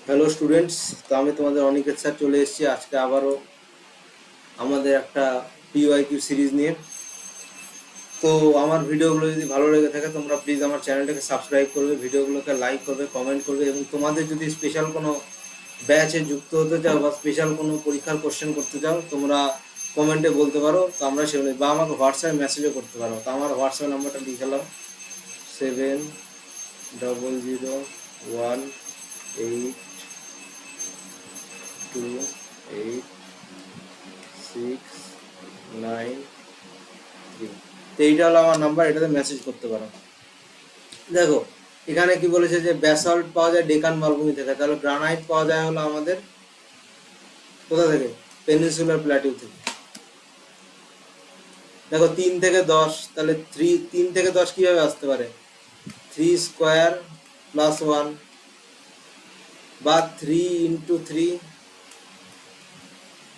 Hello students, তো আমি তোমাদের অনিকেত স্যার চলে এসেছি আজকে আবারও আমাদের একটা পিওয়াইকিউ সিরিজ নিয়ে। তো আমার ভিডিওগুলো যদি ভালো লেগে থাকে তোমরা প্লিজ আমার চ্যানেলটাকে সাবস্ক্রাইব করবে, ভিডিওগুলোকে লাইক করবে, কমেন্ট করবে, এবং তোমাদের যদি স্পেশাল কোনো ব্যাচে যুক্ত হতে চাও বা স্পেশাল কোনো পরীক্ষার কোশ্চেন করতে চাও তোমরা কমেন্টে বলতে পারো, তো আমরা সেগুলো বা আমাকে হোয়াটসঅ্যাপে মেসেজও করতে পারো। তো আমার হোয়াটসঅ্যাপ নাম্বারটা লিখলাম 7001826869। তো এইটা হলো আমার নাম্বার, এটাতে মেসেজ করতে পারো। দেখো এখানে কি বলেছে যে ব্যাসল্ট পাওয়া যায় ডেকান মালভূমি থেকে, তাহলে গ্রানাইট পাওয়া যায় হলো আমাদের কোথা থেকে? পেনিনসুলার প্ল্যাটিউ থেকে। দেখো 3 থেকে 10, তাহলে 3 থেকে 10 কিভাবে আসতে পারে? 3² + 1 বা 3 × 3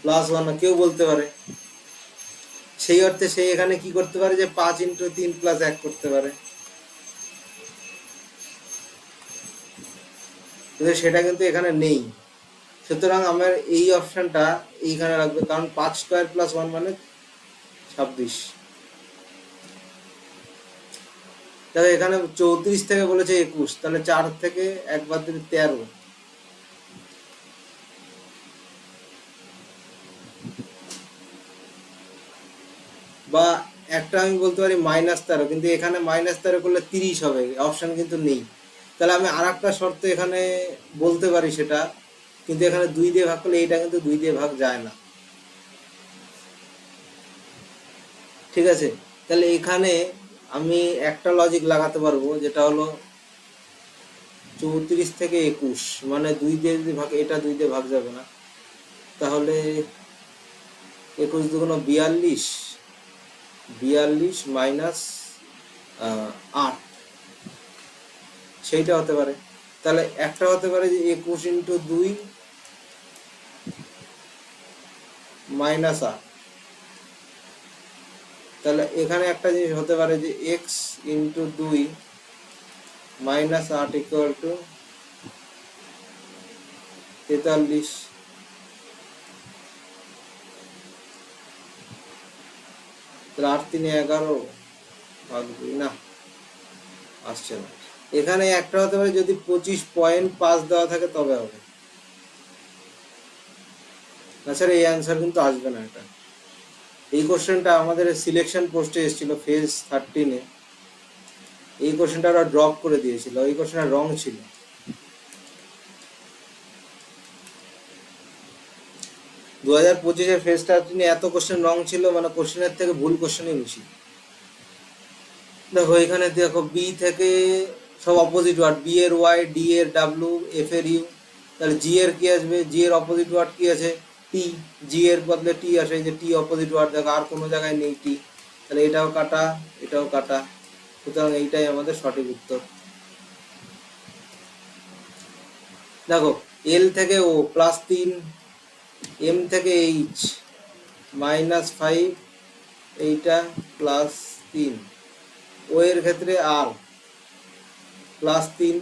+ 1 কেউ বলতে পারে। সেই অর্থে সেই এখানে কি করতে পারে যে 5 × 3 + 1 করতে পারে, কিন্তু সেটা কিন্তু এখানে নেই। সুতরাং আমার এই অপশনটা এইখানে রাখবে, কারণ 5² + 1 মানে 26। তাহলে এখানে 34 থেকে বলেছে 21, তাহলে 4 থেকে 1 বাদ দিলে 13। বা একটা আমি বলতে পারি -13, কিন্তু এখানে -13 করলে 30 হবে, অপশন কিন্তু নেই। তাহলে আমি আর একটা শর্ত এখানে বলতে পারি সেটা, কিন্তু এখানে 2 দিয়ে ভাগ করলে এইটা কিন্তু 2 দিয়ে ভাগ যায় না। ঠিক আছে, তাহলে এখানে আমি একটা লজিক লাগাতে পারবো, যেটা হলো 34 থেকে 21 মানে 2 দিয়ে যদি ভাগ, এটা 2 দিয়ে ভাগ যাবে না, তাহলে 21 × 2 = 42, 42 - 8, সেইটা হতে পারে। তাহলে একটা হতে পারে যে 21 × 2 - 8। তাহলে এখানে একটা জিনিস হতে পারে যে x × 2 - 8 = 43। তাহলে 8 × 3 = 11 ভাগ 2 না, আসছে না। এখানে একটা হতে পারে যদি 25.5 দেওয়া থাকে তবে হবে, তাছাড়া এই অ্যান্সার কিন্তু আসবে না। এটা এই কোশ্চেনটা আমাদের সিলেকশন পোস্টে এসেছিল ফেজ 13-এ। এই কোশ্চেনটা ওরা ড্রপ করে দিয়েছিল, এই কোশ্চেনটা রং ছিল। 2025-এর ফেজ 13-এ এত কোশ্চেন রং ছিল, মানে কোশ্চেনের থেকে ভুল কোশ্চেনই বেশি। দেখো এখানে দেখো বি থেকে সব অপোজিট ওয়ার্ড, বি এর ওয়াই, ডি এর ডাব্লু, এফ এর ইউ। তাহলে জি এর কি আসবে? জি এর অপোজিট ওয়ার্ড কি আছে? টি। জি এর বদলে টি আসে, যে টি অপোজিট ওয়ার্ড, দেখো আর কোনো জায়গায় নেই টি। তাহলে এটাও কাটা, এটাও কাটা, সুতরাং এইটাই আমাদের সঠিক উত্তর। দেখো এল থেকে ও +3, এম থেকে এইচ -5, এইটা +3, ও এর ক্ষেত্রে আর +3,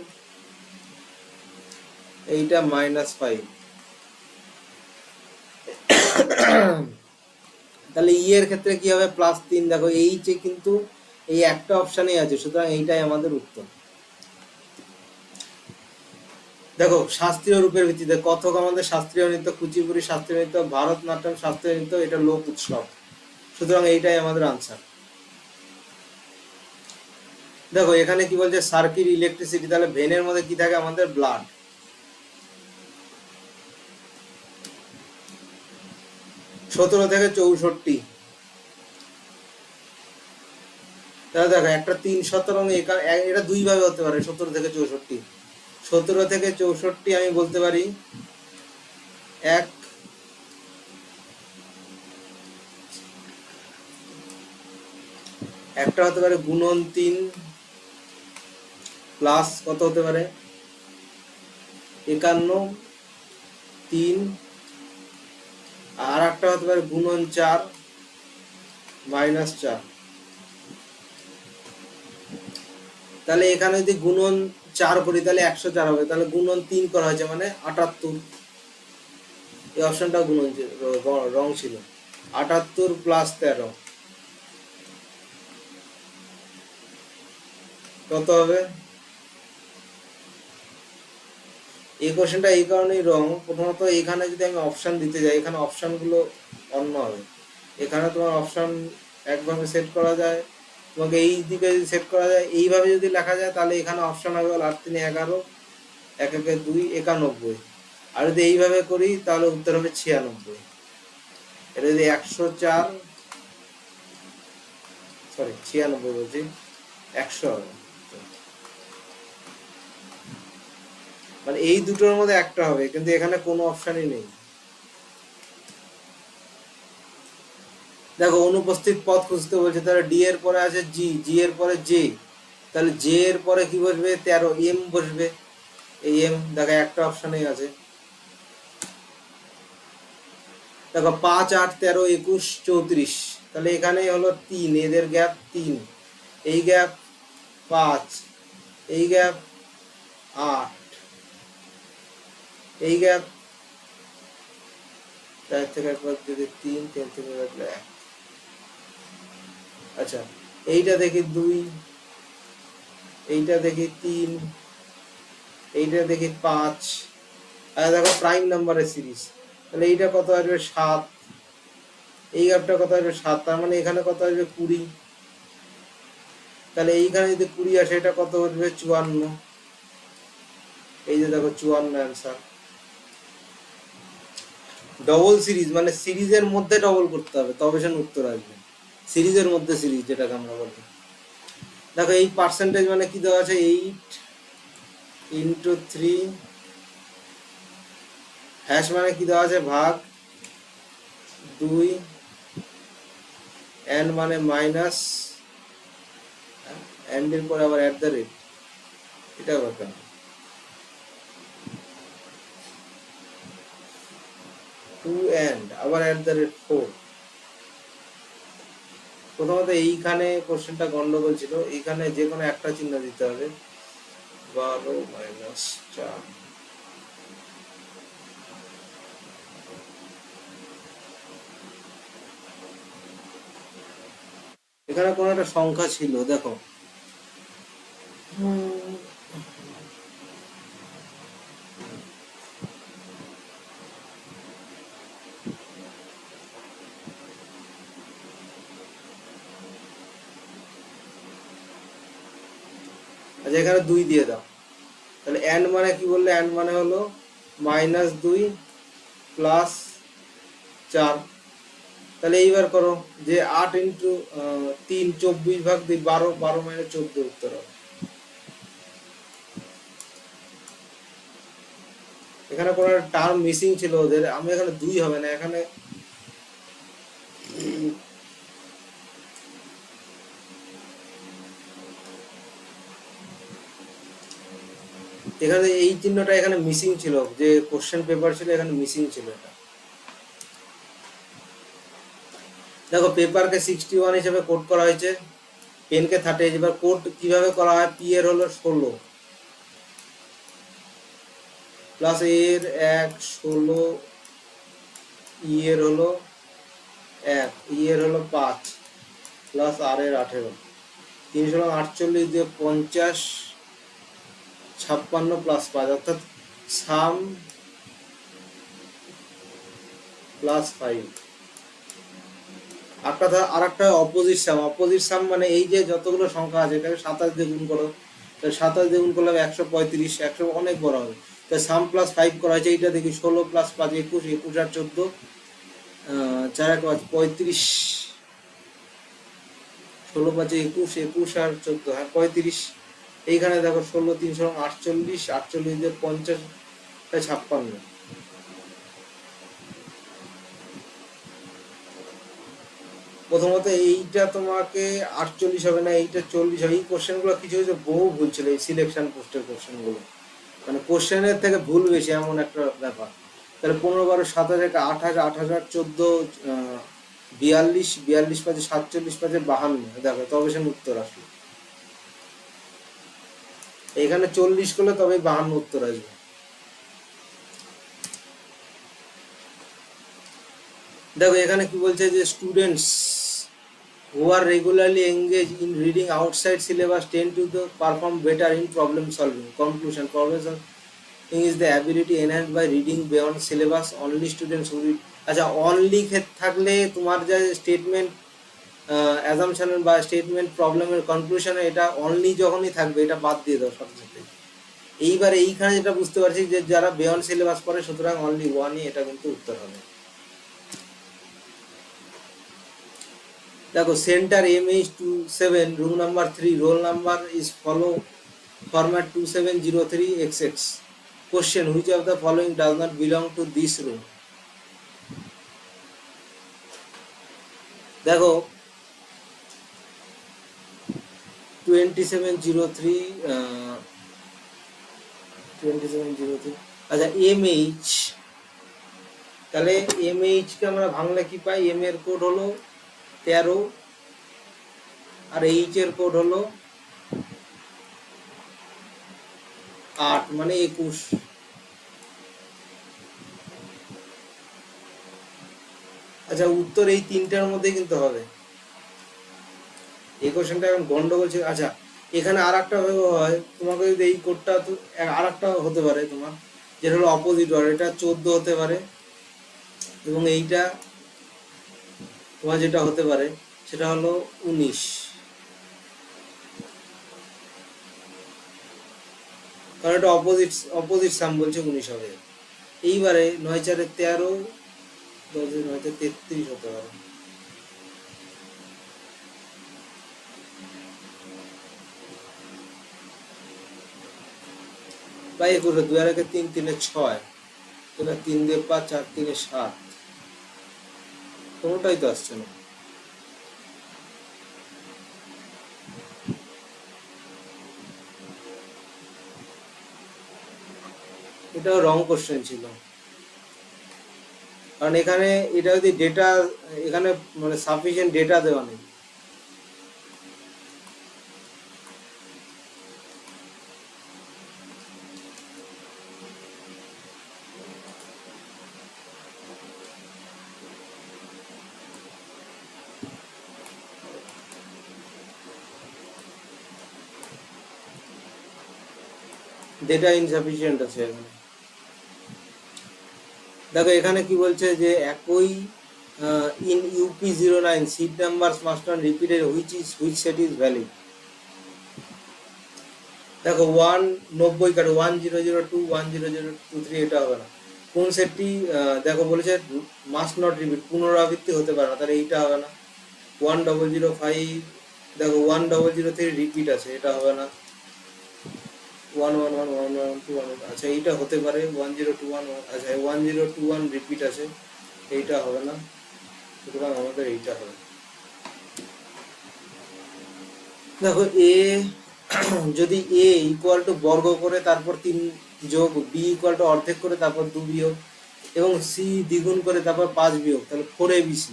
এইটা -5। তাহলে ই এর ক্ষেত্রে কি হবে? +3। দেখো এইচ এ কিন্তু এই একটা অপশানেই আছে, সুতরাং এইটাই আমাদের উত্তর। দেখো শাস্ত্রীয় রূপের ভিত্তিতে কত্থক আমাদের শাস্ত্রীয় নৃত্য, কুচিপুড়ি শাস্ত্রীয় নৃত্য, ভারতনাট্যম শাস্ত্রীয় নৃত্য, এটা লোক উৎসব, সুতরাং এইটাই আমাদের আনসার। দেখো এখানে কি বলছে? সার্কিট ইলেকট্রিসিটি, তাহলে ভেনের মধ্যে কি থাকে? আমাদের ব্লাড। 17 থেকে 64, তাহলে দেখো একটা 3 17, এটা দুই ভাবে হতে পারে। 17 থেকে 64, 17 থেকে 64 আমি বলতে পারি এক, একটা হতে পারে ×3 প্লাস কত হতে পারে? 51 3, আর একটা হতে পারে ×4 -4। তাহলে এখানে যদি 4 করি তাহলে 104 হবে, তাহলে গুণন 3 করা হয়েছে মানে 78। এই অপশনটা গুণন রং ছিল। 78 প্লাস 13 কত হবে? এই কোশ্চেনটা এই কারণেই রং, প্রথমত এখানে যদি আমি অপশন দিতে যাই, এখানে অপশনগুলো অন্য হবে। এখানে তোমার অপশন একভাবে সেট করা যায়, তোমাকে এই দিকে যদি সেট করা যায়, এইভাবে যদি লেখা যায় তাহলে এখানে অপশন হবে 8 3 11, 1 1 2 91। আর যদি এইভাবে করি তাহলে উত্তর হবে 96। এটা যদি 104, সরি 96 বলছি, 100 হবে। মানে এই দুটোর মধ্যে একটা হবে, কিন্তু এখানে কোনো অপশনই নেই। দেখো অনুপস্থিত পদ খুঁজতে বলছে, তাহলে ডি এর পরে আছে জি, জি এর পরে জে, তাহলে জে এর পরে কি বসবে? 13, এম বসবে। এই এম দেখো একটা অপশনেই আছে। দেখো 5 8 13 21 34, তাহলে এখানে হলো 3, এদের গ্যাপ 3, এই গ্যাপ 5, এই গ্যাপ 8, এই গ্যাপ 4 থেকে একবার যদি 3, 3 থেকে রাখলে 1। আচ্ছা এইটা দেখি 2, এইটা দেখি 3, এইটা দেখি 5। আর দেখো প্রাইম নাম্বারের সিরিজ, তাহলে এইটা কত আসবে? 7, এই গ্যাপটা কত আসবে? 7, তার মানে এখানে কত আসবে? 20। তাহলে এইখানে যদি 20 আসে, এটা কত আসবে? 54। এই যে দেখো 54 অ্যান্সার। ডবল সিরিজ মানে সিরিজের মধ্যে ডবল করতে হবে তবে সে উত্তর আসবে। সিরিজের মধ্যে সিরিজ যেটাকে আমরা বলি। দেখো এই পার্সেন্টেজ মানে কি দেওয়া আছে? 8 ইন্টু 3, হ্যাশ মানে কি দেওয়া আছে? ভাগ 2, এন্ড মানে মাইনাস, এন্ড এর পরে আবার অ্যাট দ্য রেট, এটা কথা। টু এন্ড আবার অ্যাট দ্য রেট 4। প্রথমত এইখানে কোশ্চেনটা গন্ডগোল ছিল, এইখানে যে কোনো একটা চিহ্ন দিতে হবে। 12 মাইনাস 4, এখানে কোনো একটা সংখ্যা ছিল দেখো। আচ্ছা এখানে 2 দিয়ে দাও, তাহলে এন্ড মানে কি বললে? এন্ড মানে হলো -2 প্লাস 4। তাহলে এইবার করো যে 8 ইন্টু 3 24 ভাগ 2 12, 12 মাইনাস 14 উত্তর হবে। এখানে কোনো টার্ম মিসিং ছিল ওদের, আমি এখানে 2 হবে না, এখানে এখানে এই চিহ্নটা এখানে মিসিং ছিল, যে কোশ্চেন পেপার ছিল এখানে মিসিং ছিল এটা। দেখো পেপারকে 61 হিসেবে কোড করা হয়েছে, পেনকে 30। এবার কোড কিভাবে করা হয়? পি এর হলো 16 প্লাস এর 1 16, ই এর হলো 1, ই এর হলো 5 প্লাস আর এর 18, 348 দিয়ে 50 56 প্লাস 5, অর্থাৎ সাম প্লাস 5। আর একটা অপোজিট সাম। অপোজিট সাম মানে এই যে যতগুলো সংখ্যা আছে এটাকে 27 দিয়ে গুণ করো, তাহলে 27 দিয়ে গুণ করলে 135, 100 অনেক বড় হবে। তাই সাম প্লাস 5 করা হয়েছে। এইটা দেখি 16 প্লাস 5 21, 21 আর 14 4 1 5 35, 16 5 21, 21 আর 14 হ্যাঁ 35। এইখানে দেখো 16 3 48, 48 দিয়ে 50 তাই 56। প্রথমত এইটা তোমাকে 48 হবে না, এইটা 40 হবে। এই কোশ্চেন গুলো কিছু কিছু বহু ভুল ছিল, এই সিলেকশন পোস্টের কোশ্চেন গুলো, মানে কোশ্চেনের থেকে ভুল বেশি এমন একটা ব্যাপার। তাহলে 15 12 27 28 8000 14 42 42 5 47 5 52, দেখো তবে সে উত্তর আসলো। এখানে 40 করলে তবে 52 উত্তর আসবে। দেখো এখানে কি বলছে যে students who are regularly engaged in reading outside syllabus tend to perform better in problem solving. Conclusion: problem solving is the ability enhanced by reading beyond syllabus. Only students who read, আচ্ছা only থাকলে তোমার যে statement assumption বা statement প্রবলেমের কনক্লুশনে এটা only যখনই থাকবে এটা বাদ দিয়ে দাও সাথে সাথে। এইবারে এইখানে যেটা বুঝতে পারছি যে যারা বিয়ন্ড সিলেবাস পড়ে সুতরাং অনলি ওয়ানই এটা কিন্তু উত্তর হবে। দেখো centre MH27 room number 3 roll number is follow format 2703XX। Question which of the following does not belong to this room. দেখো 2703 2703 আচ্ছা MH, তাহলে MH কে আমরা ভাঙলে কি পাই? M এর কোড হলো 13 আর H এর কোড হলো 8 মানে 21। আচ্ছা উত্তর এই তিনটার মধ্যে কিন্তু হবে। এই কোশ্চেনটা এখন গন্ডগোল ছিল। আচ্ছা এখানে আর একটা হয় তোমাকে যদি এই কোডটা আর একটা হতে পারে তোমার যেটা হলো অপোজিট ওয়ার, এটা 14 হতে পারে এবং এইটা তোমার যেটা হতে পারে সেটা হলো 19, কারণ এটা অপোজিট সাম বলছে 19 হবে। এইবারে 9 4 13 10 9 33 হতে পারে। বা 21 2 আর 1 3 3 6 এটা 3 দিয়ে 5 4 3 7 কোনোটাই তো আসছে না। এটাও রং কোশ্চেন ছিল, কারণ এখানে এটা যদি ডেটা এখানে মানে সাফিসিয়েন্ট ডেটা দেওয়া নেই। ডেটা ইনসাফিসিয়েন্ট আছে এখানে। দেখো এখানে কি বলছে যে একই in UP09 set numbers must not repeated which set is valid. দেখো 190 কাটো 1002 10023 এটা হবে না। কোন সেটটি দেখো বলেছে মাস্ট নট রিপিট পুনরাবৃত্তি হতে পারে না, তাহলে এইটা হবে না। 1005 দেখো 1003 রিপিট আছে, এটা হবে না। 111 112 আচ্ছা এইটা হতে পারে 1021 আচ্ছা 1021 রিপিট আছে, এইটা হবে না, সুতরাং আমাদের এইটা হবে। দেখো এ যদি এ ইকুয়াল টু বর্গ করে তারপর 3 যোগ, বি ইকুয়াল টু অর্ধেক করে তারপর 2 বিয়োগ এবং সি দ্বিগুণ করে তারপর 5 বিয়োগ, তাহলে 4ABC।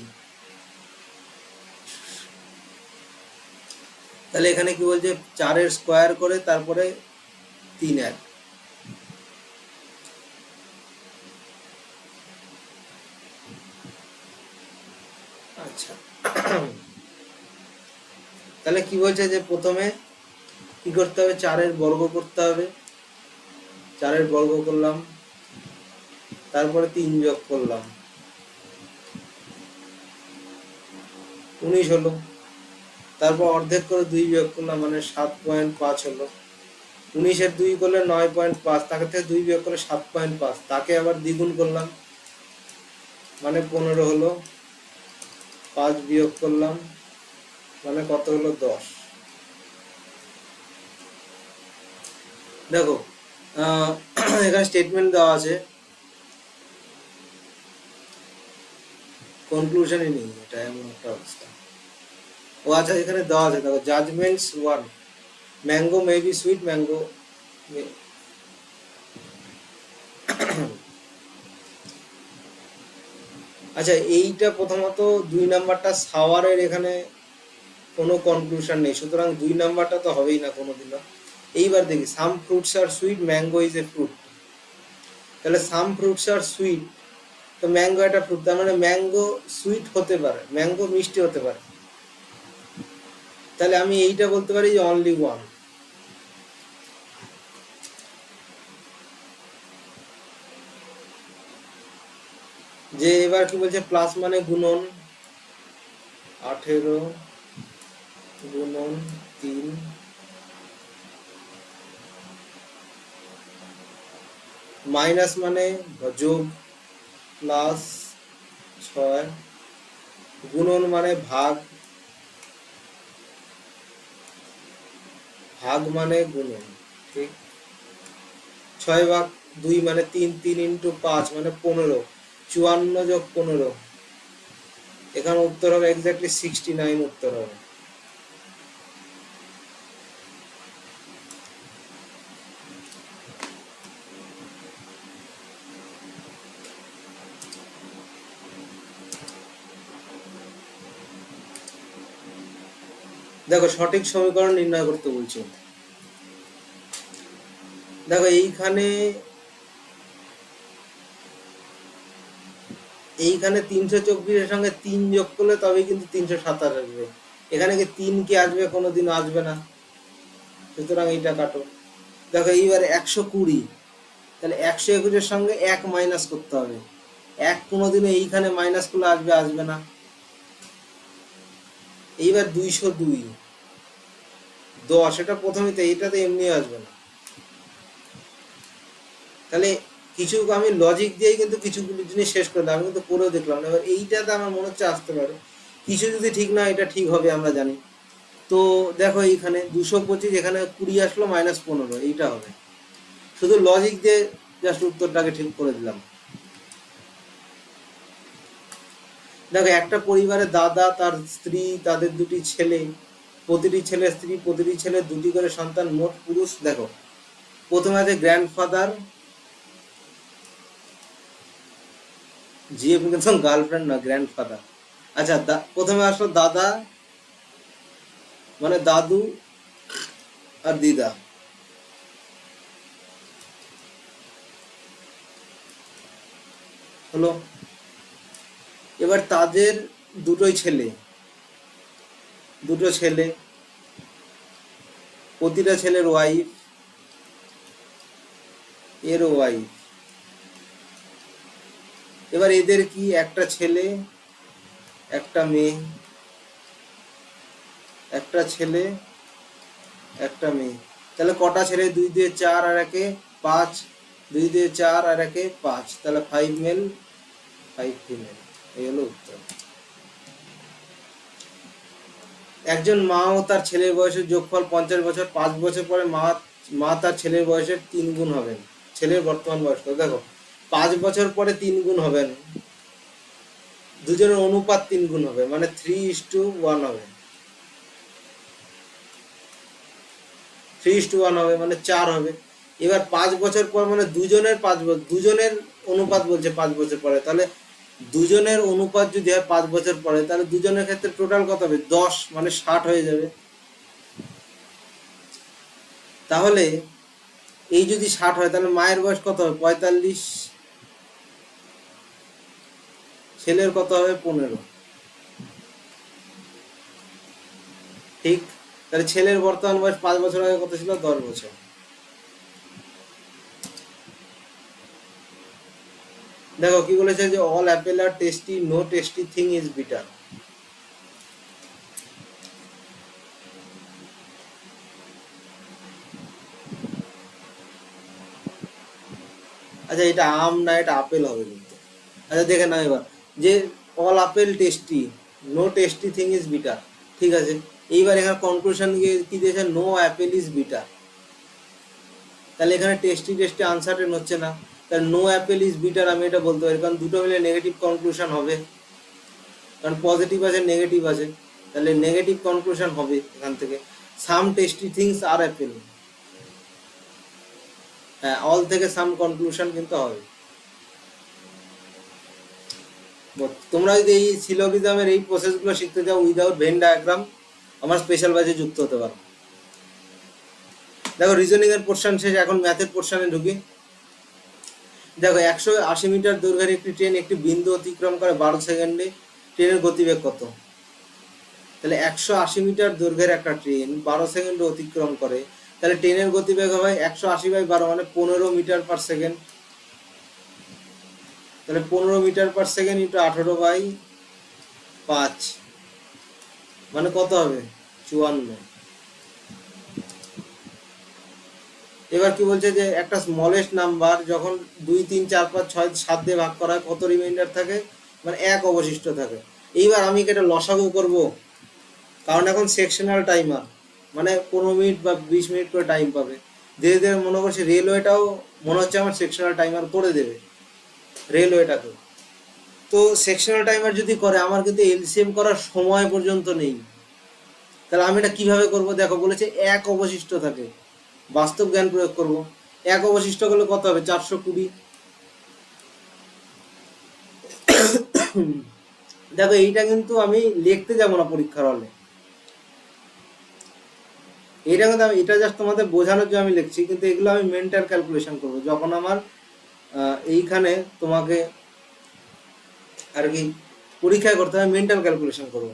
তাহলে এখানে কি বলছে 4 এর স্কোয়ার করে তারপরে 3 1। আচ্ছা তাহলে কি বলছে যে প্রথমে কি করতে হবে? 4 এর বর্গ করতে হবে, 4 এর বর্গ করলাম, তারপরে 3 যোগ করলাম, 19 হলো, তারপর অর্ধেক করে 2 বিয়োগ করলাম মানে 7.5 হলো। 19 এর 2 করলে 9.5, তাকে থেকে 2 বিয়োগ করলে 7.5, তাকে আবার দ্বিগুণ করলাম মানে 15 হলো, 5 বিয়োগ করলাম মানে কত হলো? 10। দেখো এখানে স্টেটমেন্ট দেওয়া আছে, কনক্লুশনই নেই, এটা এমন একটা অবস্থা। ও আচ্ছা এখানে দেওয়া আছে দেখো judgements 1 mango may be sweet mango. আচ্ছা এইটা প্রথমত 2 নাম্বারটা সাওয়ারের এখানে কোনো কনক্লুশন নেই, সুতরাং 2 নাম্বারটা তো হবেই না কোনোদিনও। এইবার দেখি some fruits are sweet, mango is a fruit. তাহলে সাম ফ্রুটস আর সুইট, তো ম্যাঙ্গো একটা ফ্রুট, তার মানে ম্যাঙ্গো সুইট হতে পারে, ম্যাঙ্গো মিষ্টি হতে পারে। তাহলে আমি এইটা বলতে পারি যে অনলি ওয়ান। যে এবার কি বলছে, প্লাস মানে গুণন, 18 গুণন 3, মাইনাস মানে যোগ, প্লাস 6, গুণন মানে ভাগ, ভাগ মানে গুণন, ঠিক। 6/2 মানে 3, 3 ইন্টু 5 মানে 15, 54 যোগ 15, এখানে উত্তর হবে এক্স্যাক্টলি 69 উত্তর হবে। দেখো সঠিক সমীকরণ নির্ণয় করতে বলছে। দেখো এইখানে 324-এর সঙ্গে 3 যোগ করলে তবেই কিন্তু 327 আসবে। এখানে কি 3 কি আসবে? কোনোদিন আসবে না, সুতরাং এইটা কাটো। দেখো এইবার 120, তাহলে 121-এর সঙ্গে 1 মাইনাস করতে হবে। 1 কোনোদিনও এইখানে মাইনাস করলে আসবে? আসবে না। এইবার 202, 10, এটা প্রথমেই, তো এইটাতে এমনি আসবে না। তাহলে কিছু আমি লজিক দিয়েই কিন্তু কিছু জিনিস শেষ করলাম, আমি কিন্তু করেও দেখলাম না। এবার এইটাতে আমার মনে হচ্ছে আসতে পারে, কিছু যদি ঠিক না, এটা ঠিক হবে আমরা জানি। তো দেখো এইখানে 225, এখানে 20 আসলো, -15, এইটা হবে। শুধু লজিক দিয়ে জাস্ট উত্তরটাকে ঠিক করে দিলাম। দেখো একটা পরিবারে দাদা, তার স্ত্রী, তাদের 2টি ছেলে, প্রতিটি ছেলে স্ত্রী, প্রতিটি ছেলে 2টি করে সন্তান, মোট পুরুষ। দেখো প্রথমে আছে গ্র্যান্ডফাদার, জিএফ কিন্তু গার্লফ্রেন্ড না, গ্র্যান্ডফাদার। আচ্ছা, প্রথমে আসলো দাদা, মানে দাদু আর দিদা হলো। এবার তাদের দুটোই ছেলে, দুটো ছেলে, প্রতিটা ছেলের ওয়াইফ, এর ওয়াইফ। এবার এদের কি, একটা ছেলে একটা মেয়ে, একটা ছেলে একটা মেয়ে। তাহলে কটা ছেলে? 2 দিয়ে 4 আর 1-এ 5, 2 দিয়ে 4 আর 1-এ 5, তাহলে 5 মেল 5 ফিমেল। এই হলো উত্তর। একজন মা ও তার ছেলের বয়সের যোগফল 50 বছর। 5 বছর পরে মা তার ছেলের বয়সের 3 গুণ হবেন। ছেলের বর্তমান বয়স কত? দেখো 5 বছর পরে 3 গুণ হবেন, দুজনের অনুপাত 3 গুণ হবে, মানে 3:1 হবে। 3:1 হবে মানে 4 হবে। এবার 5 বছর পর মানে দুজনের 5 বছর, দুজনের অনুপাত বলছে 5 বছর পরে, তাহলে দুজনের অনুপাত যদি হয় 5 বছর পরে, তাহলে দুজনের ক্ষেত্রে টোটাল কত হবে? 10, মানে 60 হয়ে যাবে। তাহলে এই যদি 60 হয়, তাহলে মায়ের বয়স কত হবে? 45, ছেলের কত হবে? 15, ঠিক। তাহলে ছেলের বর্তমান বয়স 5 বছর আগে কত ছিল? 10 বছর। দেখো কি বলেছে, যে all apple are tasty, no tasty thing is bitter. আচ্ছা, এটা আম না, এটা আপেল হবে কিন্তু। আচ্ছা দেখে নাও এবার, যে all apple tasty, no tasty thing is bitter, ঠিক আছে। এইবার এখানে কনক্লুশন কি দিয়েছে? No apple is bitter. তাহলে এখানে টেস্টি টেস্টি আনসার্টেন হচ্ছে না, তাহলে নো অ্যাপেল ইজ বিটার আমি এটা বলতে পারি, কারণ দুটো মিলে নেগেটিভ কনক্লুশন হবে, কারণ পজিটিভ আছে নেগেটিভ আছে, তাহলে নেগেটিভ কনক্লুশন হবে এখান থেকে। সাম টেস্টি থিংস আর অ্যাপেল, হ্যাঁ, অল থেকে সাম কনক্লুশন কিন্তু হবে। তোমরা যদি এই সিলোগিজমের এই প্রসেসগুলো শিখতে চাও উইদাউট ভেন ডায়াগ্রাম, আমার স্পেশাল ব্যাচে যুক্ত হতে পারো। দেখো রিজনিং এর পোর্শন শেষ, এখন ম্যাথের পোর্শনে ঢুকি। দেখো 180 মিটার দৈর্ঘ্যের একটি ট্রেন একটি বিন্দু অতিক্রম করে 12 সেকেন্ডে, ট্রেনের গতিবেগ কত? তাহলে 180 মিটার দৈর্ঘ্যের একটা ট্রেন 12 সেকেন্ডে অতিক্রম করে, তাহলে ট্রেনের গতিবেগ হবে 180/12 মানে 15 মিটার/সেকেন্ড। তাহলে 15 মিটার/সেকেন্ড ইন্টু 18/5 মানে কত হবে? 54। এবার কি বলছে যে একটা স্মলেস্ট নাম্বার যখন 2 3 4 5 6 7 দিয়ে ভাগ করা হয় কত রিমাইন্ডার থাকে? মানে 1 অবশিষ্ট থাকে। এইবার আমি কি এটা লসাগু করব? কারণ এখন সেকশনাল টাইমার, মানে 15 মিনিট বা 20 মিনিট করে টাইম পাবে। ধীরে ধীরে মনে করছি রেলওয়েটাও মনে হচ্ছে আমার সেকশনাল টাইমার করে দেবে, রেলওয়েটাকে। তো সেকশনাল টাইমার যদি করে, আমার কিন্তু এলসিএম করার সময় পর্যন্ত নেই। তাহলে আমি এটা কিভাবে করব? দেখো বলেছে 1 অবশিষ্ট থাকে, বাস্তব জ্ঞান প্রয়োগ করব। 1 অবশিষ্ট করলে কত হবে? 420। দেখো এইটা কিন্তু আমি লিখতে যাব না পরীক্ষার হলে, এটা কিন্তু আমি, এটা জাস্ট তোমাদের বোঝানোর জন্য আমি লিখছি, কিন্তু এগুলো আমি মেন্টাল ক্যালকুলেশন করব যখন আমার এইখানে তোমাকে আর কি পরীক্ষায় করতে হবে, মেন্টাল ক্যালকুলেশন করব।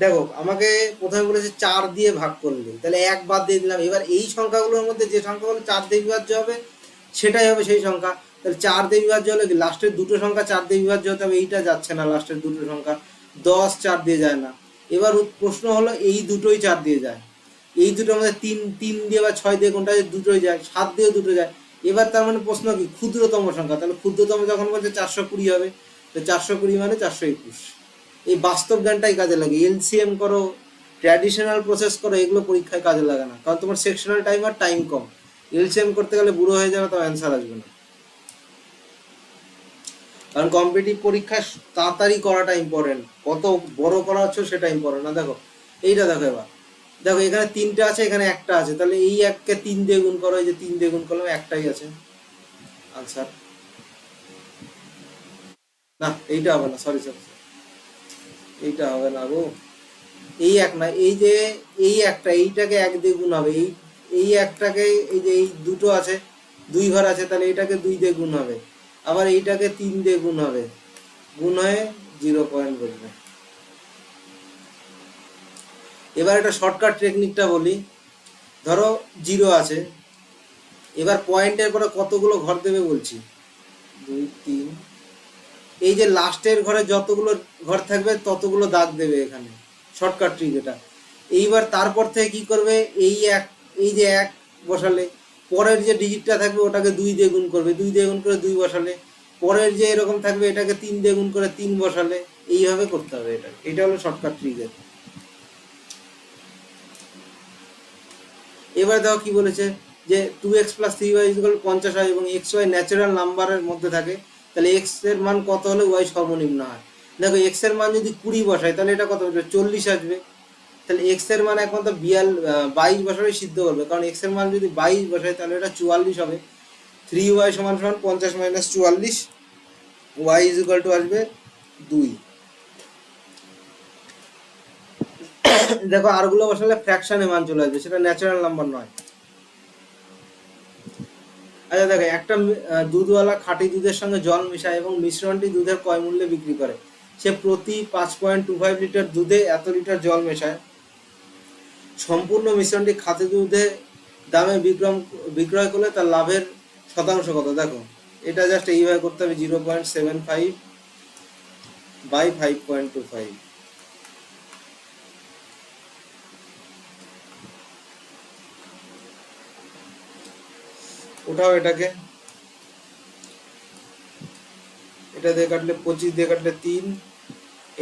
দেখো আমাকে প্রথমে বলেছে 4 দিয়ে ভাগ করলে, তাহলে 1 বাদ দিয়ে দিলাম। এবার এই সংখ্যাগুলোর মধ্যে যে সংখ্যাগুলো 4 দিয়ে বিভাজ্য হবে সেটাই হবে সেই সংখ্যা। তাহলে 4 দিয়ে বিভাজ্য হলে কি লাস্টের দুটো সংখ্যা 4 দিয়ে বিভাজ্য হতে হবে, এইটা যাচ্ছে না, লাস্টের দুটো সংখ্যা 10 4 দিয়ে যায় না। এবার প্রশ্ন হলো এই দুটোই 4 দিয়ে যায়, এই দুটোর মধ্যে 3 দিয়ে বা 6 দিয়ে কোনটা দুটোই যায়, 7 দিয়েও দুটো যায়। এবার তার মানে প্রশ্ন কি ক্ষুদ্রতম সংখ্যা, তাহলে ক্ষুদ্রতম যখন বলছে 420 হবে, তো 420 মানে 421। এই বাস্তব জ্ঞানটাই কাজে লাগে। এলসিএম করো, ট্র্যাডিশনাল প্রসেস করো, এগুলো পরীক্ষায় কাজে লাগে না, কারণ তোমার সেকশনাল টাইম আর টাইম কম। এলসিএম করতে গেলে বুড়ো হয়ে যাবে, তো অ্যান্সার আসবে না। কারণ কম্পিটিটিভ পরীক্ষায় তাড়াতাড়ি করাটা ইম্পর্টেন্ট, কত বড় করা হচ্ছে সেটা ইম্পর্টেন্ট না। দেখো এইটা দেখো, এবার দেখো এখানে 3টে আছে, এখানে একটা আছে, তাহলে এই 1কে 3 দিয়ে গুণ করো, এই যে 3 দিয়ে গুণ করলাম, একটাই আছে আনসার। না এইটা হবে না, সরি সরি, এইটা হবে না গো। এই এক না, এই যে এই একটা, এইটাকে 1 দিয়ে গুণ হবে, এই এই একটাকে, এই যে এই দুটো আছে, 2 ঘর আছে, তাহলে এইটাকে 2 দিয়ে গুণ হবে, আবার এইটাকে 3 দিয়ে গুণ হবে, গুণ হয়ে 0 পয়েন্ট বসবে। এবার একটা শর্টকাট টেকনিকটা বলি। ধরো 0 আছে, এবার পয়েন্টের পরে কতগুলো ঘর দেবে বলছি, 2 3, এই যে লাস্টের ঘরে যতগুলো ঘর থাকবে ততগুলো দাগ দেবে এখানে, শর্টকাট ট্রিক এটা। এইবার তারপর থেকে কি করবে, এই যে 1 বসালে, পরের যে ডিজিটটা থাকবে ওটাকে 2 দিয়ে গুণ করবে, 2 দিয়ে গুণ করে 2 বসালে, পরের যে এরকম থাকবে এটাকে 3 দিয়ে গুণ করে 3 বসালে, এইভাবে করতে হবে। এটা হলো শর্টকাট ট্রিক। এবার দেখো কি বলেছে যে 2x + 3y = 50 হয় এবং x y ন্যাচারাল নাম্বারের মধ্যে থাকে, তাহলে x এর মান কত হলে y সর্বনিম্ন হয়? দেখো x এর মান যদি 20 বসাই তাহলে এটা কত হবে? 40 আসবে। তাহলে x এর মান একমাত্র 22 বসালেই সিদ্ধ করবে, কারণ x এর মান যদি 22 বসাই তাহলে এটা 44 হবে। 3y = 50 - 44, y = আসবে 2। দেখো আরগুলো বসালে ফ্র্যাকশনে মান চলে আসবে, সেটা ন্যাচারাল নাম্বার নয়। আচ্ছা দেখো, একটা দুধওয়ালা খাঁটি দুধের সঙ্গে জল মিশায় এবং মিশ্রণটি দুধের ক্রয় মূল্যে বিক্রি করে। সে প্রতি 5.25 লিটার দুধে এত লিটার জল মেশায়। সম্পূর্ণ মিশ্রণটি খাঁটি দুধের দামে বিক্রয় করলে তার লাভের শতাংশ কত? দেখো এটা জাস্ট এইভাবে করতে হবে, 0.75/5.25। উঠাও এটাকে, এটা দিয়ে কাটলে 25 দিয়ে কাটলে 3,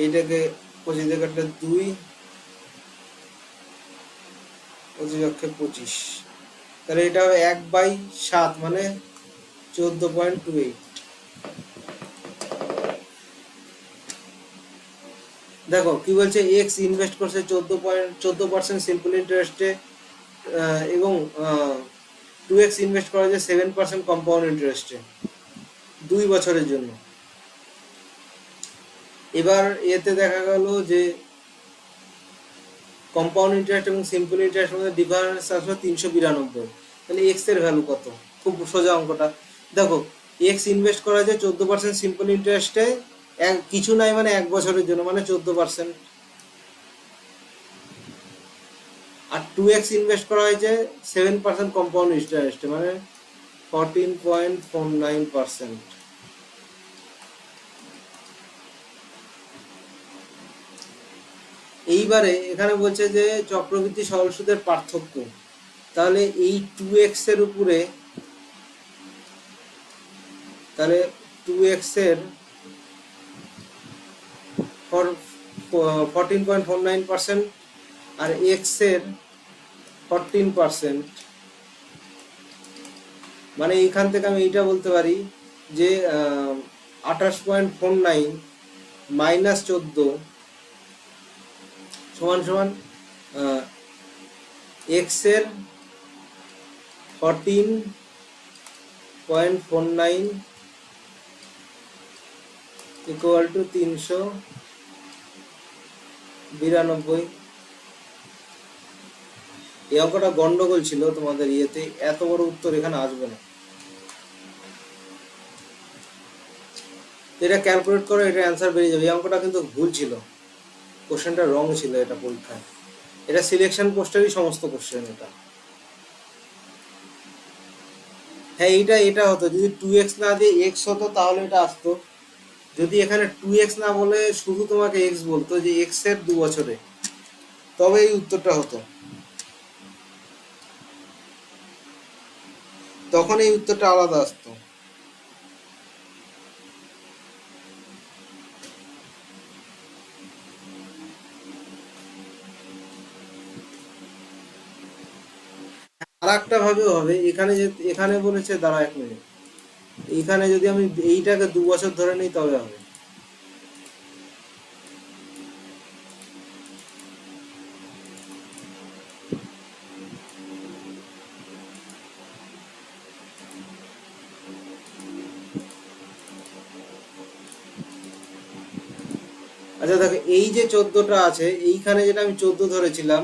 এইটাকে 25 দিয়ে কাটলে 2, 25 তাহলে এটা হবে 1/7 মানে 14.28। দেখো কি বলছে, এক্স ইনভেস্ট করছে 14% সিম্পল ইন্টারেস্টে এবং 2x ইনভেস্ট করা যায় 7% কম্পাউন্ড ইন্টারেস্টে 2 বছরের জন্য। এবার এতে দেখা গেল যে কম্পাউন্ড ইন্টারেস্ট এবং সিম্পল ইন্টারেস্টের মধ্যে ডিফারেন্স আসলো 392। তাহলে এক্স এর ভ্যালু কত? খুব সোজা অঙ্কটা। দেখো, এক্স ইনভেস্ট করা যায় 14% সিম্পল ইন্টারেস্টে, কিছু নাই মানে 1 বছরের জন্য, মানে 14%। আর 2x ইনভেস্ট করা হয়েছে 7% কম্পাউন্ড ইন্টারেস্টে, মানে 14.49%। এইবারে এখানে বলছে যে চক্রবৃদ্ধি সরল সুদের পার্থক্য। তাহলে এই 2x এর উপরে, তাহলে 2x এর 14.49% আর x এর 14%, মানে এইখান থেকে আমি এইটা বলতে পারি যে 28.49 মাইনাস 14 সমান সমান এক্স এর 14.49 ইকুয়াল টু 392। এই অঙ্কটা গন্ডগোল ছিল তোমাদের ইয়েতে, এত বড় উত্তর এখানে আসবে না। এটা ক্যালকুলেট করে এটা অ্যান্সার বেরিয়ে যাবে। এই অঙ্কটা কিন্তু ভুল ছিল, কোশ্চেনটা রং ছিল এটা পরীক্ষায়। এটা সিলেকশন পোস্টেরই সমস্ত কোশ্চেন এটা। হ্যাঁ, এটা হতো যদি 2x না দিয়ে x হতো তাহলে এটা আসতো। যদি এখানে 2x না বলে শুধু তোমাকে x বলতো যে x এর 2 বছরে, তবে এই উত্তরটা হতো, তখন এই উত্তরটা আলাদা আসতো। আর একটা ভাবেও হবে, এখানে যে এখানে বলেছে, দাঁড়া 1 মিনিট, এইখানে যদি আমি এইটাকে 2 বছর ধরে নিই তবে হবে। আচ্ছা দেখো, এই যে 14টা আছে, এইখানে যেটা আমি 14 ধরেছিলাম,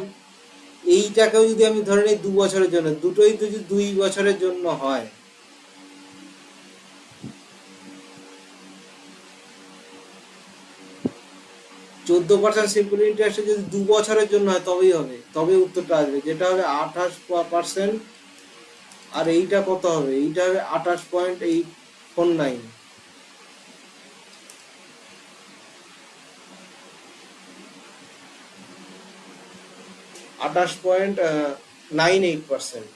এইটাকেও যদি আমি ধরে নিই 2 বছরের জন্য, দুটোই যদি 2 বছরের জন্য হয়, 14% সিম্পল ইন্টারেস্টে যদি 2 বছরের জন্য হয় তবেই হবে, তবে উত্তরটা আসবে, যেটা হবে 28%। আর এইটা কত হবে? এইটা হবে 28.849। 28.98%।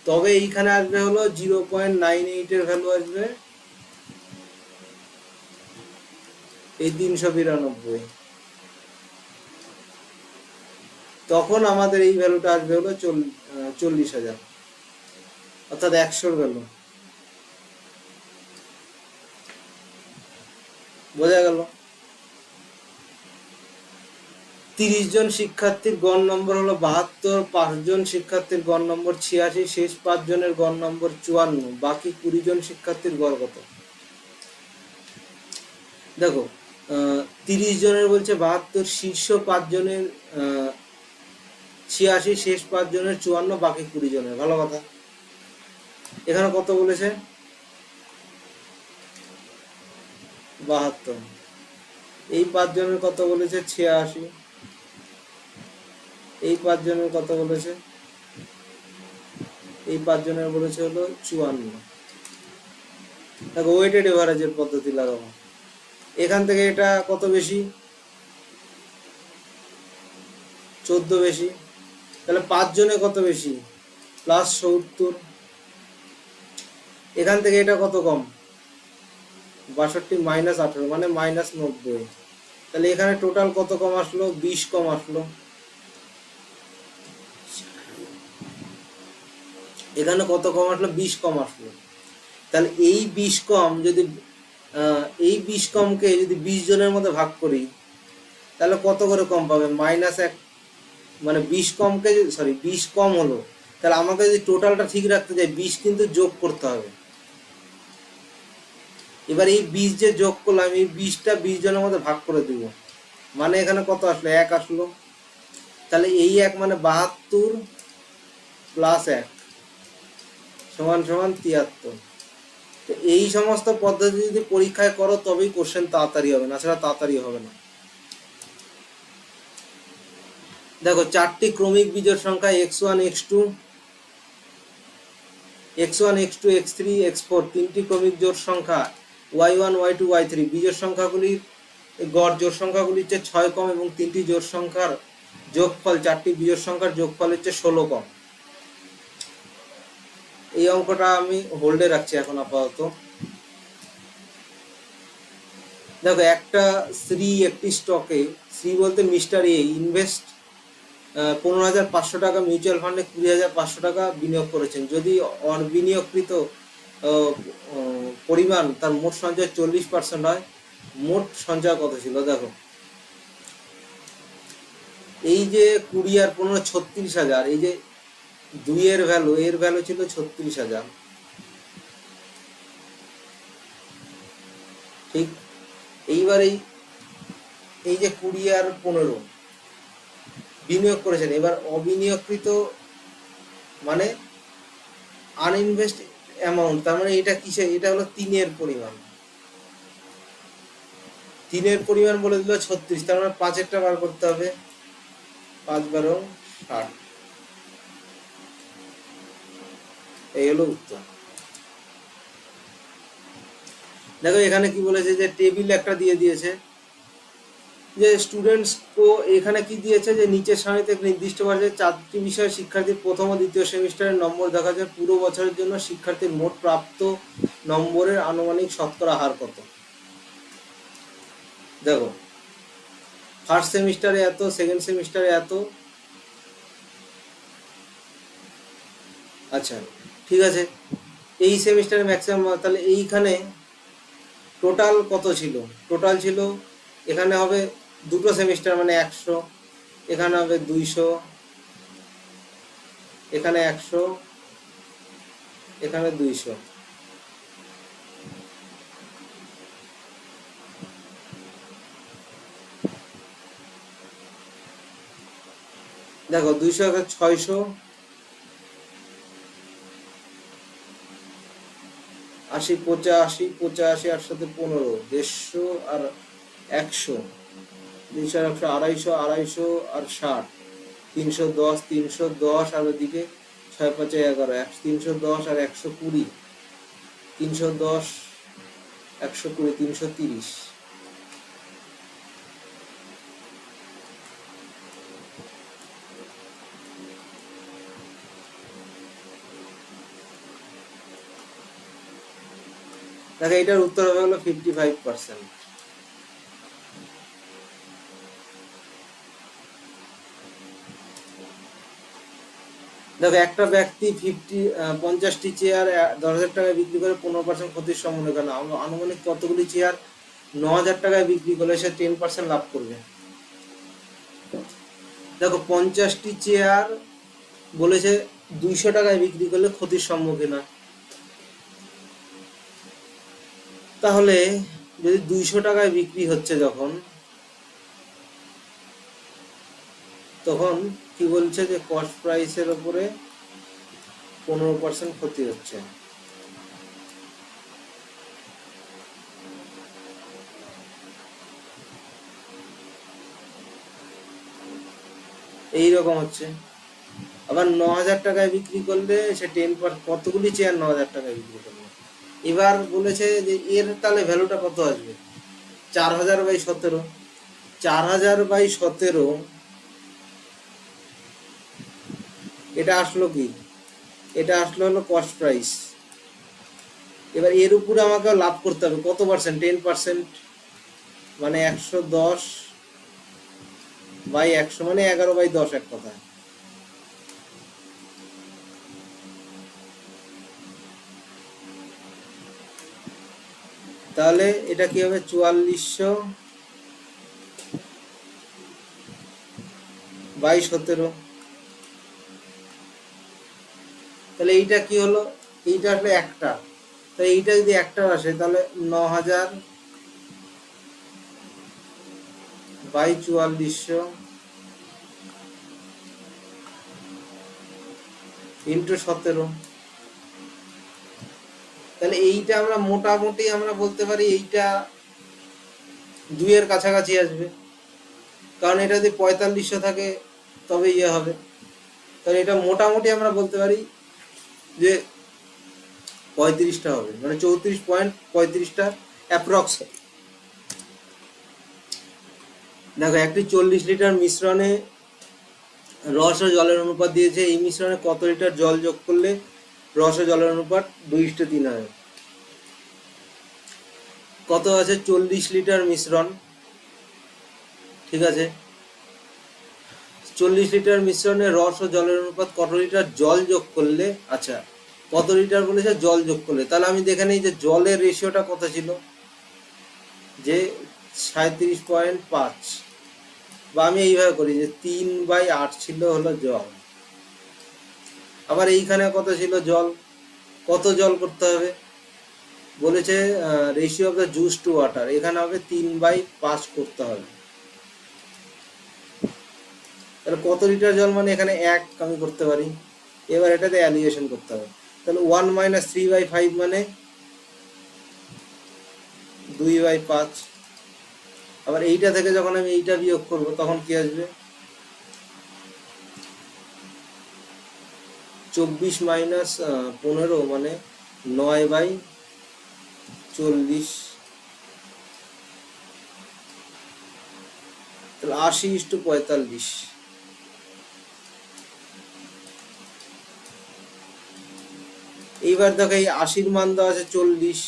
তবে এইখানে আসবে হলো 0.98 এর ভ্যালু আসবে এই 392। তখন আমাদের এই ভ্যালুটা আসবে হলো 40,000, অর্থাৎ 100-র ভ্যালু। বোঝা গেল? 30 জন শিক্ষার্থীর গড় নম্বর হলো 72, 5 জন শিক্ষার্থীর গড় নম্বর 86, শেষ 5 জনের গড় নম্বর 54, বাকি 20 জন শিক্ষার্থীর গড় কত? দেখো, 30 জনের বলছে 72, শীর্ষ 5 জনের 86, শেষ 5 জনের 54, বাকি 20 জনের। ভালো কথা। এখানে কত বলেছে? 72। এই 5 জনের কত বলেছে? 86। এই 5 জনের কত বলেছে? এই 5 জনের বলেছে হলো 54। দেখো, ওয়েটেড এভারেজের পদ্ধতি লাগাবো। এখান থেকে এটা কত বেশি? 14 বেশি। তাহলে 5 জনে কত বেশি? +70। এখান থেকে এটা কত কম? 62 -18, মানে -90। তাহলে এখানে টোটাল কত কম আসলো? 20 কম আসলো। এখানে কত কম আসলো? 20 কম আসলো। তাহলে এই 20 কম যদি এই 20 কমকে যদি 20 জনের মধ্যে ভাগ করি, তাহলে কত করে কম পাবে? -1। মানে 20 কমকে, সরি 20 কম হলো, তাহলে আমাকে যদি টোটালটা ঠিক রাখতে চাই 20 কিন্তু যোগ করতে হবে। এবার এই 20 যে যোগ করলাম, এই 20টা 20 জনের মধ্যে ভাগ করে দিব, মানে এখানে কত আসলো? 1 আসলো। তাহলে এই এক মানে 72 প্লাস 1 সমান সমান 73। তো এই সমস্ত পদ্ধতি যদি পরীক্ষায় করো তবেই কোশ্চেন তাড়াতাড়ি হবে, না ছাড়া তাড়াতাড়ি হবে না। দেখো 4টি ক্রমিক বিজোড় সংখ্যা x1 x2 x1 x2 x3 x4, 3টি ক্রমিক জোড় সংখ্যা y1 y2 y3। বিজোড় সংখ্যাগুলির গড় জোড় সংখ্যাগুলি হচ্ছে 6 কম এবং 3টি জোড় সংখ্যার যোগফল 4টি বিজোড় সংখ্যার যোগফল হচ্ছে 16 কম। এই অঙ্কটা আমি হোল্ডে রাখছি এখন আপাতত। দেখো একটা শ্রী একটি স্টকে, শ্রী বলতে মিস্টার এ, ইনভেস্ট 15,500 টাকা মিউচুয়াল ফান্ডে 20,500 টাকা বিনিয়োগ করেছেন। যদি অবিনিয়োগকৃত পরিমাণ তার মোট সঞ্চয় 40% হয়, মোট সঞ্চয় কত ছিল? দেখো এই যে 20 আর 15 36,000, এই যে 2 এর ভ্যালু, এর ভ্যালু ছিল 36,000, ঠিক। এইবার এই যে 20 আর 15 বিনিয়োগ করেছেন, এবার অবিনিয়োগকৃত মানে আনইনভেস্ট অ্যামাউন্ট, তার মানে এটা কিসে? এটা হলো 3 এর পরিমাণ। 3 এর পরিমাণ বলে দিল 36, তার মানে 5 একটা বার করতে হবে। 5 12 60, এই হলো উত্তর। দেখো এখানে কি বলেছে, যে টেবিল একটা দিয়ে দিয়েছে, যে স্টুডেন্টস কো, এখানে কি দিয়েছে, যে নিচের সারণীতে নির্দিষ্ট করে 4টি বিষয়ে শিক্ষার্থীর প্রথম ও দ্বিতীয় সেমিস্টারের নম্বর দেখা যায়। পুরো বছরের জন্য শিক্ষার্থীর মোট প্রাপ্ত নম্বরের আনুমানিক শতকরা হার কত? দেখো ফার্স্ট সেমিস্টারে এত, সেকেন্ড সেমিস্টারে এত, আচ্ছা ঠিক আছে। এই সেমিস্টারে ম্যাক্সিমাম, তাহলে এইখানে টোটাল কত ছিল? টোটাল ছিল, এখানে হবে দুটো সেমিস্টার মানে 100, এখানে হবে 200, এখানে 100, এখানে 200। দেখো 200 600, 80 85 85 আর সাথে 15, 150 আর 100, 200 আর 100 250, 250 আর 60, 310 310 আর ওদিকে 6 5 11, 310 আর 120, 310 120 330। দেখো এটার উত্তর হবে হলো 55%। দেখো একটা ব্যক্তি 50টি চেয়ার 10,000 টাকায় বিক্রি করে 15% ক্ষতির সম্মুখীন হয়। আনুমানিক কতগুলি চেয়ার 9,000 টাকায় বিক্রি করলে সে 10% লাভ করবে? দেখো 50টি চেয়ার বলেছে 200 টাকায় বিক্রি করলে ক্ষতির সম্মুখীন হয়, তাহলে যদি 200 টাকায় বিক্রি হচ্ছে তখন কি বলছে, যে কস্ট প্রাইসের উপরে 15% ক্ষতি হচ্ছে। এইরকম হচ্ছে। আবার 9,000 টাকায় বিক্রি করলে সে 10%, কতগুলি চেয়ার 9,000 টাকায় বিক্রি করবে? এবার বলেছে যে এর তাহলে ভ্যালুটা কত আসবে? 4,000/17, 4,000/17, এটা আসলো কি? এটা আসলো হলো কস্ট প্রাইস। এবার এর উপরে আমাকে লাভ করতে হবে কত পার্সেন্ট? 10%, মানে 110/100 মানে 11/10 এক কথা। তাহলে এটা কি হবে? 4400/17। তাহলে এইটা কি হলো? এইটা আসলে একটা, তো এইটা যদি একটা আসে তাহলে 9,000/4400 ইন্টু 17। তাহলে এইটা আমরা মোটামুটি আমরা বলতে পারি এইটা 2-এর কাছাকাছি আসবে, কারণ এটা যদি 4500 থাকে তবে ইয়ে হবে। তাহলে এটা মোটামুটি আমরা বলতে পারি যে 35টা হবে, মানে 34.35টা অ্যাপ্রক্স। দেখো, একটি 40 লিটার মিশ্রণে রস ও জলের অনুপাত দিয়েছে, এই মিশ্রণে কত লিটার জল যোগ করলে রস ও জলের অনুপাত 2:3 হবে। কত আছে? 40 লিটার মিশ্রণ, ঠিক আছে। 40 লিটার মিশ্রণে রস ও জলের অনুপাত কত লিটার জল যোগ করলে, আচ্ছা কত লিটার বলেছে জল যোগ করলে, তাহলে আমি দেখে নিই যে জলের রেশিওটা কত ছিল, যে 37.5, বা আমি এইভাবে করি যে 3/8 ছিল হলো জল। আবার এইখানে কত ছিল জল, কত জল করতে হবে বলেছে, ratio of the juice to water, এখানে হবে 3/5 করতে হবে। তাহলে কত লিটার জল, মানে এখানে 1 আমি করতে পারি। এবার এটাতে অ্যালিগেশন করতে হবে, তাহলে 1 - 3/5 মানে 2/5। আবার এইটা থেকে যখন আমি এইটা বিয়োগ করব তখন কি আসবে, 24 - 15 মানে 9/40। তাহলে 80:45। এইবার দেখো, এই 80-র মান দেওয়া আছে 40,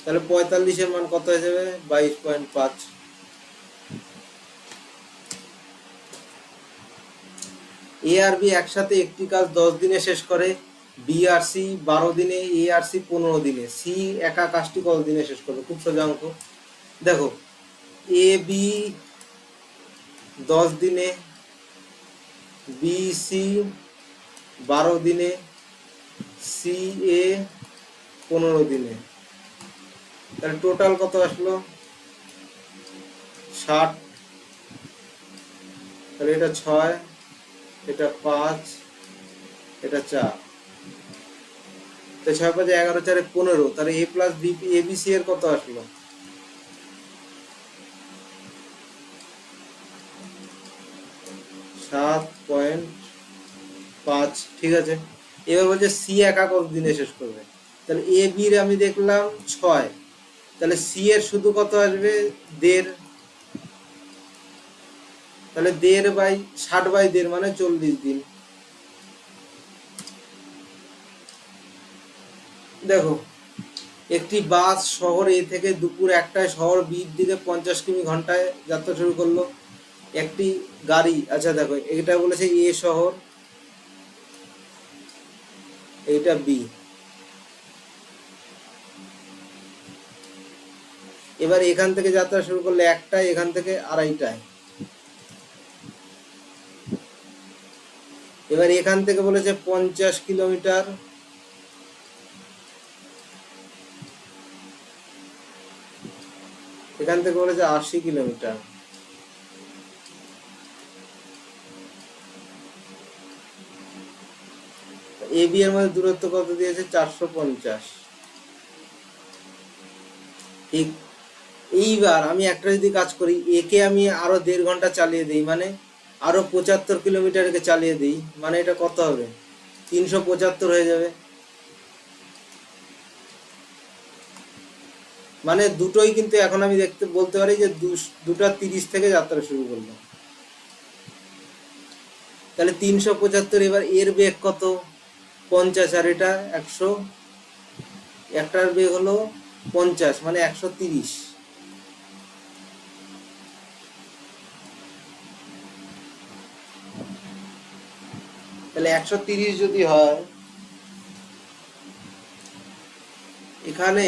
তাহলে 45-এর মান কত হয়ে যাবে, 22.5। এ আর বি একসাথে একটি কাজ 10 দিনে শেষ করে, বি আর সি 12 দিনে, এ আর সি 15 দিনে, সি একা কাজটি কত দিনে শেষ করবে? খুব সোজা অঙ্ক। দেখো, এ বি 10 দিনে, বি সি 12 দিনে, সি এ 15 দিনে, তাহলে টোটাল কত আসলো, 60। তাহলে এটা 6, এটা 5, এটা 4, তো 6 × 5 = 11, 4 = 15। তাহলে এ plus B, A B C এর কত আসলো, 7.5, ঠিক আছে। এবার বলছে সি একা কত দিনে শেষ করবে, তাহলে এ বি র আমি দেখলাম 6, তাহলে সি এর শুধু কত আসবে, 1.5। তাহলে 60/1.5 মানে 40 দিন। দেখো, একটি বাস শহর এ থেকে দুপুর 1টায় শহর বির দিকে 50 কিমি ঘন্টায় যাত্রা শুরু করলো। একটি গাড়ি, আচ্ছা দেখো এটা বলেছে এ শহর, এইটা বি। এবার এখান থেকে যাত্রা শুরু করলে 1টায়, এখান থেকে 2:30টায়। এবার এখান থেকে বলেছে 50 কিলোমিটার, এখান থেকে বলেছে 80 কিলোমিটার। এ বি এর মধ্যে দূরত্ব কত দিয়েছে, 450। ঠিক। এইবার আমি একটা যদি কাজ করি, একে আমি আরো 1.5 ঘন্টা চালিয়ে দিই, মানে আরো 75 কিলোমিটারকে চালিয়ে দিই, মানে এটা কত হবে, 375 হয়ে যাবে। মানে দুটোই কিন্তু এখন আমি বলতে পারি যে 2:30 থেকে যাত্রা শুরু করলো। তাহলে 375। এবার এর বেগ কত, 50, আর এটা 100, একটার বেগ হলো 50 মানে 130। তাহলে 130 যদি হয়, এখানে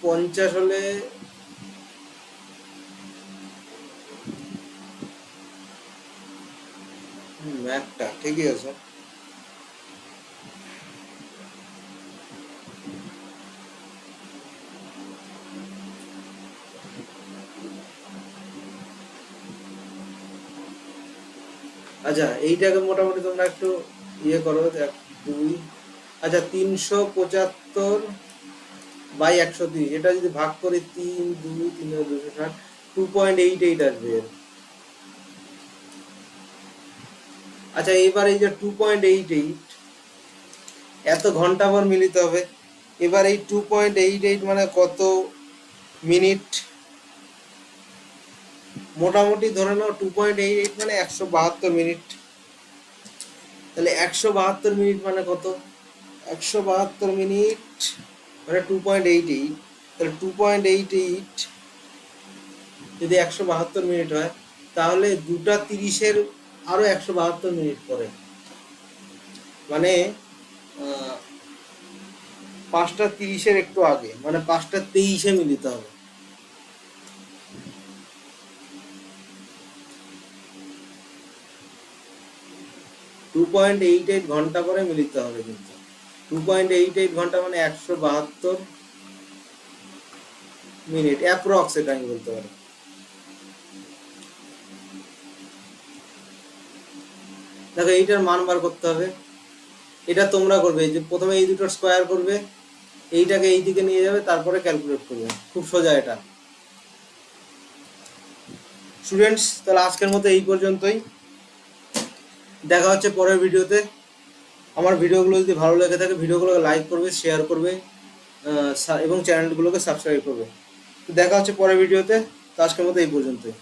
50 হলে একটা ঠিকই আছে। আচ্ছা, এইটাকে মোটামুটি তোমরা একটু ইয়ে করো, 2, আচ্ছা 375/130, এটা যদি ভাগ করি 3 2 3 260, 2.88 আসবে। আচ্ছা এবার এই যে 2.88 এত ঘন্টা পর মিলিত হবে। এবার এই 2.88 মানে কত মিনিট? মোটামুটি ধরে নাও 2.88 মানে 172 মিনিট। তাহলে 172 মিনিট মানে কত? 172 মিনিট মানে 2.88, তাহলে 2.88 যদি 172 মিনিট হয়, তাহলে 2:30 আরো 172 মিনিট পরে, মানে 5:30 একটু আগে, মানে 5:23 মিলিত হবে। টু পয়েন্ট এইট এইট ঘন্টা পরে মিলিত হবে, কিন্তু 2.88 ঘন্টা মানে 172 মিনিট অ্যাপ্রক্স, এটা আমি বলতে পারি। দেখো এইটার মান বার করতে হবে। এটা তোমরা করবে, যে প্রথমে এই দুটোর স্কোয়ার করবে, এইটাকে এই দিকে নিয়ে যাবে, তারপরে ক্যালকুলেট করবে। খুব সোজা এটা। স্টুডেন্টস, তাহলে আজকের মতো এই পর্যন্তই। দেখা হচ্ছে পরের ভিডিওতে। আমার ভিডিওগুলো যদি ভালো লেগে থাকে, ভিডিওগুলোকে লাইক করবে, শেয়ার করবে, এবং চ্যানেলগুলোকে সাবস্ক্রাইব করবে। দেখা হচ্ছে পরের ভিডিওতে। তো আজকের মতো এই পর্যন্তই।